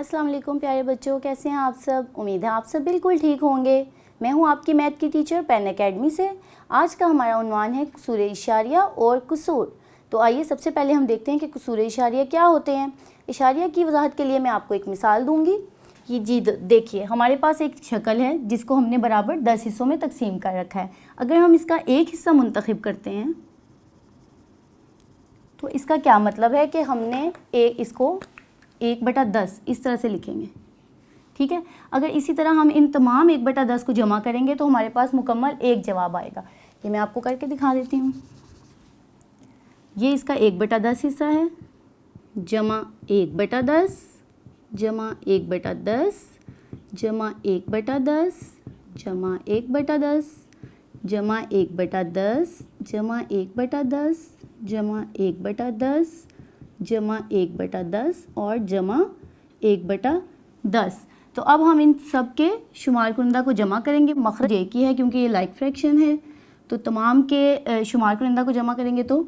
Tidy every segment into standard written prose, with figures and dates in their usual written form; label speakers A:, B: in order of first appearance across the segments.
A: अस्सलाम वालेकुम प्यारे बच्चों, कैसे हैं आप सब। उम्मीद है आप सब बिल्कुल ठीक होंगे। मैं हूं आपकी मैथ की टीचर पेन एकेडमी से। आज का हमारा उन्वान है कसूर इशारिया और कसूर। तो आइए सबसे पहले हम देखते हैं कि कसूर इशारिया क्या होते हैं। इशारिया की वजाहत के लिए मैं आपको एक मिसाल दूंगी। ये जी देखिए, हमारे पास एक शक्ल है जिसको हमने बराबर 10 हिस्सों में तकसीम कर रखा है। अगर हम इसका एक हिस्सा मुंतखब करते हैं तो इसका क्या मतलब है कि हमने इसको 1/10 इस तरह से लिखेंगे, ठीक है। अगर इसी तरह हम इन तमाम 1/10 को जमा करेंगे तो हमारे पास मुकम्मल एक जवाब आएगा। ये मैं आपको करके दिखा देती हूँ। ये इसका 1/10 हिस्सा है, जमा 1/10 जमा 1/10 जमा 1/10 जमा 1/10 जमा 1/10 जमा 1/10 जमा 1/10 जमा 1/10 और जमा 1/10। तो अब हम इन सब के शुमार कुनिंदा को जमा करेंगे। मखरज एक ही है क्योंकि ये लाइक फ्रैक्शन है, तो तमाम के शुमार कुनिंदा को जमा करेंगे तो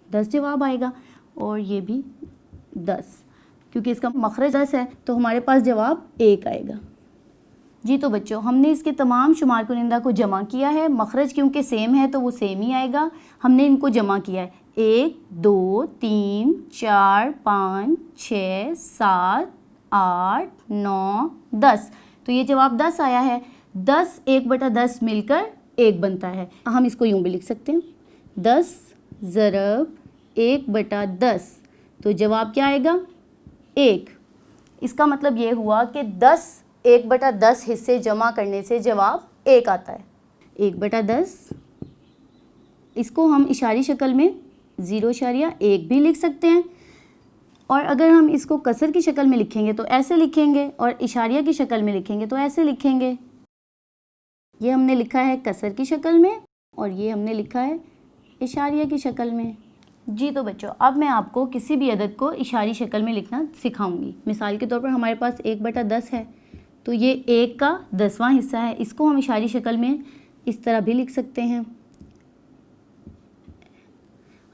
A: 10 जवाब आएगा, और ये भी 10 क्योंकि इसका मखरज 10 है तो हमारे पास जवाब 1 आएगा। जी तो बच्चों, हमने इसके तमाम शुमार कुनिंदा को जमा किया है। मखरज क्योंकि सेम है तो वो सेम ही आएगा। हमने इनको जमा किया है 1 2 3 4 5 6 7 8 9 10, तो ये जवाब 10 आया है। 10 1/10 मिलकर 1 बनता है। हम इसको यूँ भी लिख सकते हैं 10 ज़रब 1/10, तो जवाब क्या आएगा 1। इसका मतलब ये हुआ कि 10 1/10 हिस्से जमा करने से जवाब 1 आता है। 1/10 इसको हम इशारी शक्ल में 0.1 भी लिख सकते हैं, और अगर हम इसको कसर की शक्ल में लिखेंगे तो ऐसे लिखेंगे, और इशारिया की शक्ल में लिखेंगे तो ऐसे लिखेंगे। ये हमने लिखा है कसर की शक्ल में और ये हमने लिखा है इशारिया की शक्ल में। जी तो बच्चों, अब मैं आपको किसी भी अदद को इशारी शक्ल में लिखना सिखाऊंगी। मिसाल के तौर पर हमारे पास 1/10 है, तो ये 1 का 10वां हिस्सा है। इसको हम इशारी शक्ल में इस तरह भी लिख सकते हैं।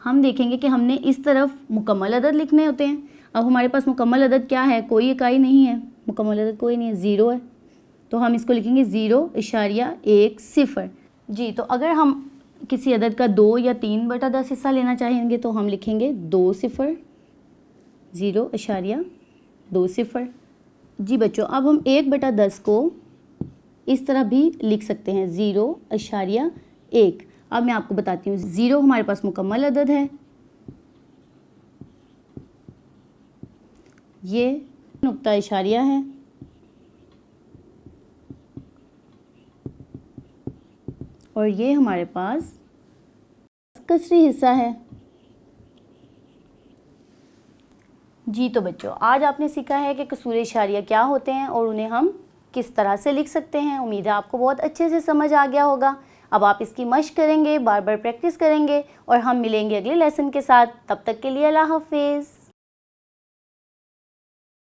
A: हम देखेंगे कि हमने इस तरफ मुकम्मल अदद लिखने होते हैं। अब हमारे पास मुकम्मल अदद क्या है, कोई इकाई नहीं है, मुकम्मल अदद कोई नहीं है, 0 है, तो हम इसको लिखेंगे 0.10। जी तो अगर हम किसी अदद का 2 या 3/10 हिस्सा लेना चाहेंगे तो हम लिखेंगे 2 0 0.20। जी बच्चों, अब हम 1/10 को इस तरह भी लिख सकते हैं 0.1। अब मैं आपको बताती हूँ, 0 हमारे पास मुकम्मल अदद है, ये नुक्ता इशारिया है, और ये हमारे पास कसरी हिस्सा है। जी तो बच्चों, आज आपने सीखा है कि कसूर इशारिया क्या होते हैं और उन्हें हम किस तरह से लिख सकते हैं। उम्मीद है आपको बहुत अच्छे से समझ आ गया होगा। अब आप इसकी मश्क करेंगे, बार बार प्रैक्टिस करेंगे, और हम मिलेंगे अगले लेसन के साथ। तब तक के लिए अल्लाह हाफिज़।